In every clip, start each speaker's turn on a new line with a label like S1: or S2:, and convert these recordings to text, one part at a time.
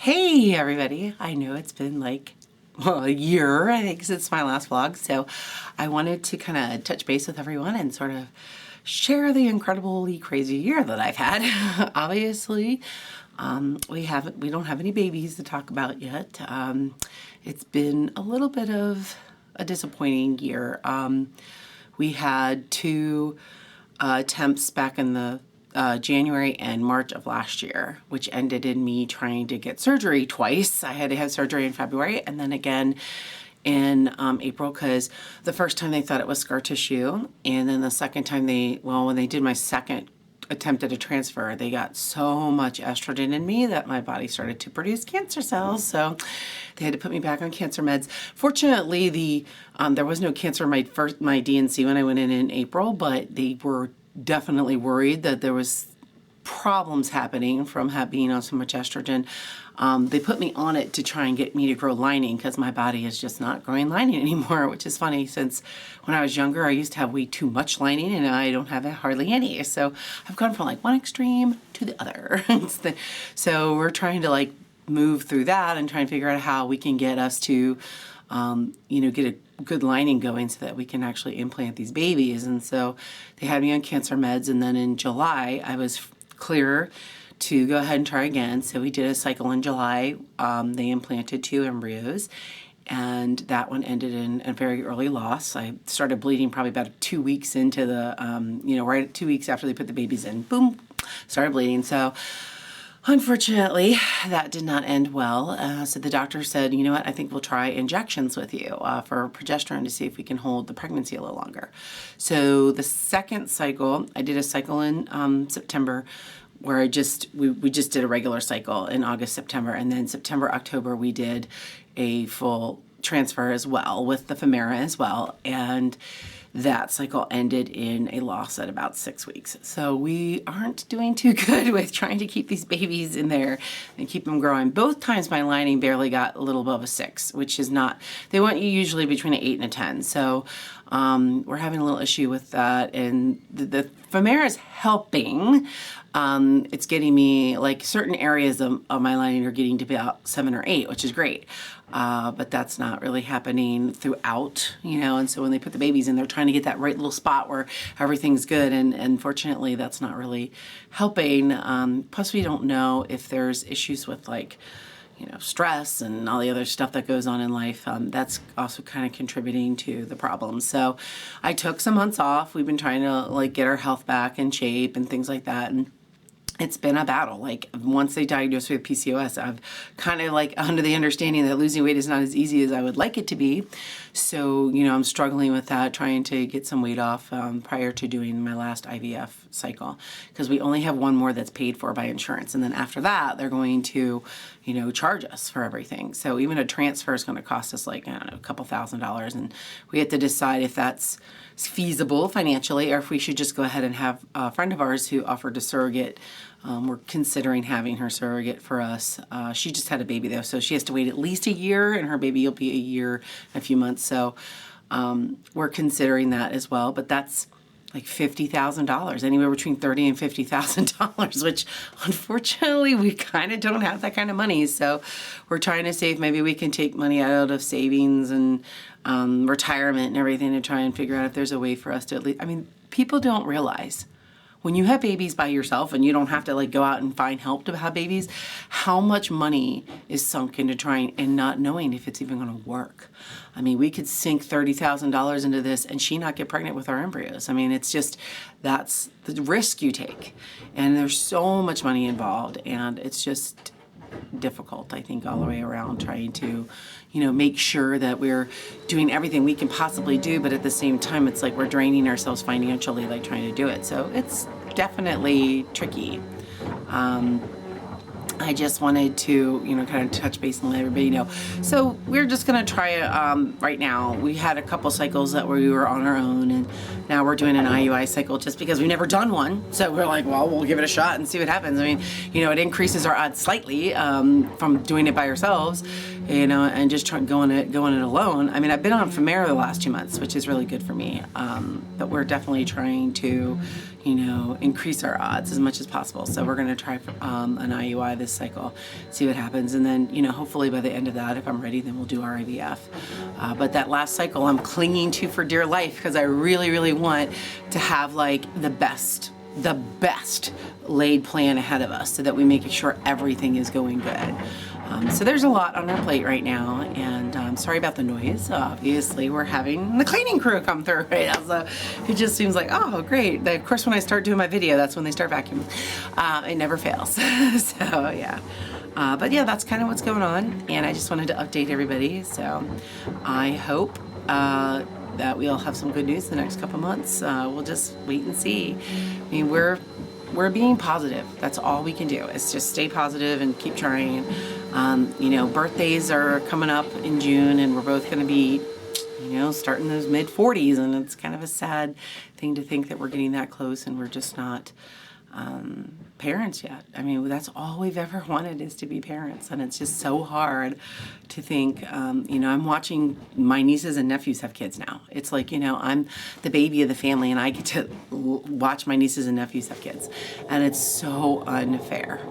S1: Hey everybody, I know it's been like a year, I think, since my last vlog, so I wanted to kind of touch base with everyone and sort of share the incredibly crazy year that I've had. Obviously, we don't have any babies to talk about yet. It's been a little bit of a disappointing year. We had two attempts back in the January and March of last year, which ended in me trying to get surgery twice. I had to have surgery in February and then again in April, because the first time they thought it was scar tissue, and then the second time when they did my second attempt at a transfer, they got so much estrogen in me that my body started to produce cancer cells. So they had to put me back on cancer meds. Fortunately, there was no cancer in my D&C when I went in April, but they were definitely worried that there was problems happening from being on so much estrogen. They put me on it to try and get me to grow lining, because my body is just not growing lining anymore, which is funny since when I was younger I used to have way too much lining and I don't have hardly any. So I've gone from like one extreme to the other. So we're trying to like move through that and try and figure out how we can get us to get a good lining going so that we can actually implant these babies. And so they had me on cancer meds, and then in July I was clear to go ahead and try again. So we did a cycle in July. They implanted 2 embryos, and that one ended in a very early loss. I started bleeding probably about 2 weeks into the, right 2 weeks after they put the babies in, boom, started bleeding. So unfortunately, that did not end well. So the doctor said, you know what, I think we'll try injections with you for progesterone to see if we can hold the pregnancy a little longer. So the second cycle, I did a cycle in September, where we just did a regular cycle in August, September, and then September, October, we did a full transfer as well with the femera as well. And that cycle ended in a loss at about 6 weeks. So we aren't doing too good with trying to keep these babies in there and keep them growing. Both times my lining barely got a little above a 6, which is not, they want you usually between an 8 and a 10. So we're having a little issue with that. And the femera is helping. It's getting me, like, certain areas of my lining are getting to about 7 or 8, which is great. But that's not really happening throughout, and so when they put the babies in, they're trying to get that right little spot where everything's good, and unfortunately that's not really helping. Plus we don't know if there's issues with stress and all the other stuff that goes on in life. That's also kind of contributing to the problem. So I took some months off. We've been trying to get our health back in shape and things like that, and it's been a battle. Once they diagnosed me with PCOS, I've kind of under the understanding that losing weight is not as easy as I would like it to be. So, I'm struggling with that, trying to get some weight off prior to doing my last IVF cycle, because we only have one more that's paid for by insurance. And then after that, they're going to, charge us for everything. So even a transfer is going to cost us a couple $1,000s. And we have to decide if that's feasible financially, or if we should just go ahead and have a friend of ours who offered to surrogate. We're considering having her surrogate for us. She just had a baby though, so she has to wait at least a year, and her baby will be a year and a few months. So we're considering that as well, but that's like $50,000, anywhere between $30,000 and $50,000, which unfortunately we kind of don't have that kind of money. So we're trying to save. Maybe we can take money out of savings and retirement and everything to try and figure out if there's a way for us to at least, people don't realize when you have babies by yourself and you don't have to go out and find help to have babies, how much money is sunk into trying and not knowing if it's even going to work. We could sink $30,000 into this and she not get pregnant with our embryos. It's just, that's the risk you take. And there's so much money involved, and it's just difficult, I think, all the way around, trying to, make sure that we're doing everything we can possibly do, but at the same time, it's like we're draining ourselves financially, trying to do it. So it's definitely tricky. I just wanted to, kind of touch base and let everybody know. So we're just going to try it right now. We had a couple cycles that we were on our own, and now we're doing an IUI cycle just because we've never done one. So we're like, well, we'll give it a shot and see what happens. It increases our odds slightly from doing it by ourselves, and just going it alone. I've been on Femera the last 2 months, which is really good for me. But we're definitely trying to, you know, increase our odds as much as possible. So we're going to try an IUI this cycle, see what happens. And then, you know, hopefully by the end of that, if I'm ready, then we'll do our IVF. But that last cycle I'm clinging to for dear life because I really, really want to have like the best laid plan ahead of us so that we make sure everything is going good. So there's a lot on our plate right now, and sorry about the noise. Obviously, we're having the cleaning crew come through right now, so it just seems like, oh, great. Of course, when I start doing my video, that's when they start vacuuming. It never fails. So, yeah. But yeah, that's kind of what's going on, and I just wanted to update everybody. So I hope that we'll have some good news the next couple months. We'll just wait and see. I mean, we're being positive. That's all we can do, is just stay positive and keep trying. You know, birthdays are coming up in June, and we're both going to be, you know, starting those mid-40s, and it's kind of a sad thing to think that we're getting that close and we're just not parents yet. I mean, that's all we've ever wanted, is to be parents, and it's just so hard to think. You know, I'm watching my nieces and nephews have kids now. It's like, you know, I'm the baby of the family, and I get to watch my nieces and nephews have kids, and it's so unfair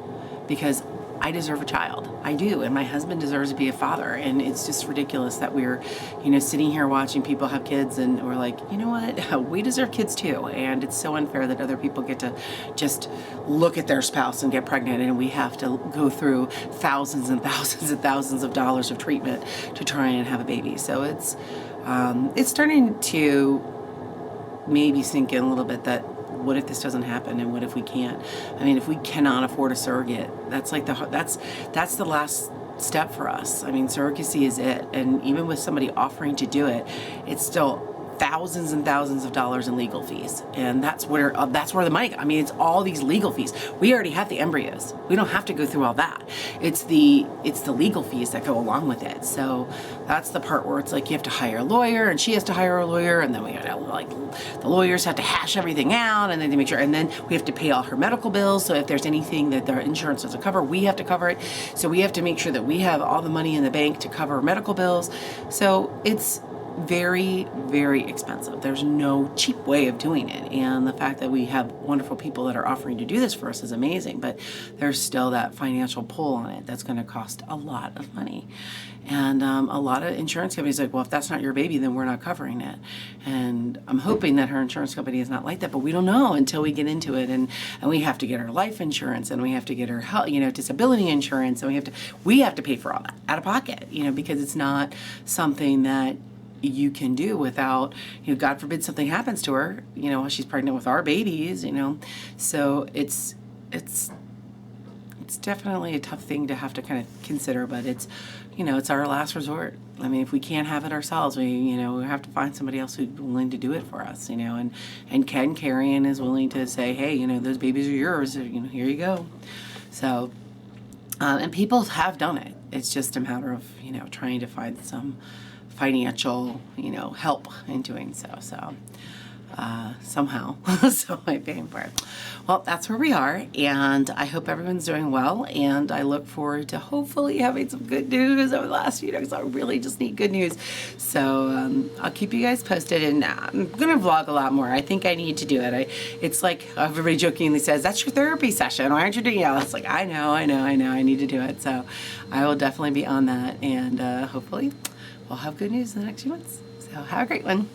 S1: because I deserve a child. I do, and my husband deserves to be a father, and it's just ridiculous that we're, you know, sitting here watching people have kids, and we're like, you know what, we deserve kids too, and it's so unfair that other people get to just look at their spouse and get pregnant, and we have to go through thousands and thousands and thousands of dollars of treatment to try and have a baby. So it's starting to maybe sink in a little bit that, what if this doesn't happen, and what if we can't? I mean, if we cannot afford a surrogate, that's like that's the last step for us. I mean, surrogacy is it, and even with somebody offering to do it, it's still thousands and thousands of dollars in legal fees, and that's where the money. I mean, it's all these legal fees. We already have the embryos. We don't have to go through all that. It's the legal fees that go along with it. So that's the part where it's like you have to hire a lawyer, and she has to hire a lawyer, and then we gotta, like, the lawyers have to hash everything out, and then to make sure, and then we have to pay all her medical bills. So if there's anything that their insurance doesn't cover, we have to cover it. So we have to make sure that we have all the money in the bank to cover medical bills. So it's very, very expensive. There's no cheap way of doing it, and the fact that we have wonderful people that are offering to do this for us is amazing, but there's still that financial pull on it that's going to cost a lot of money. And a lot of insurance companies are like, well, if that's not your baby, then we're not covering it. And I'm hoping that her insurance company is not like that, but we don't know until we get into it. And we have to get her life insurance, and we have to get her health, you know, disability insurance, and we have to pay for all that out of pocket, you know, because it's not something that you can do without, you know, God forbid something happens to her, you know, while she's pregnant with our babies, you know. So it's definitely a tough thing to have to kind of consider, but it's, you know, it's our last resort. I mean, if we can't have it ourselves, we have to find somebody else who's willing to do it for us, you know, and Ken Carrion is willing to say, hey, you know, those babies are yours, you know, here you go. So, and people have done it. It's just a matter of, you know, trying to find some financial, you know, help in doing so. So somehow, so I'm paying for it. Well, that's where we are, and I hope everyone's doing well, and I look forward to hopefully having some good news over the last few days. I really just need good news. So I'll keep you guys posted, and I'm gonna vlog a lot more. I think I need to do it. It's like everybody jokingly says, that's your therapy session. Why aren't you doing it? It's like, I know, I need to do it. So I will definitely be on that, and hopefully we'll have good news in the next few months. So have a great one.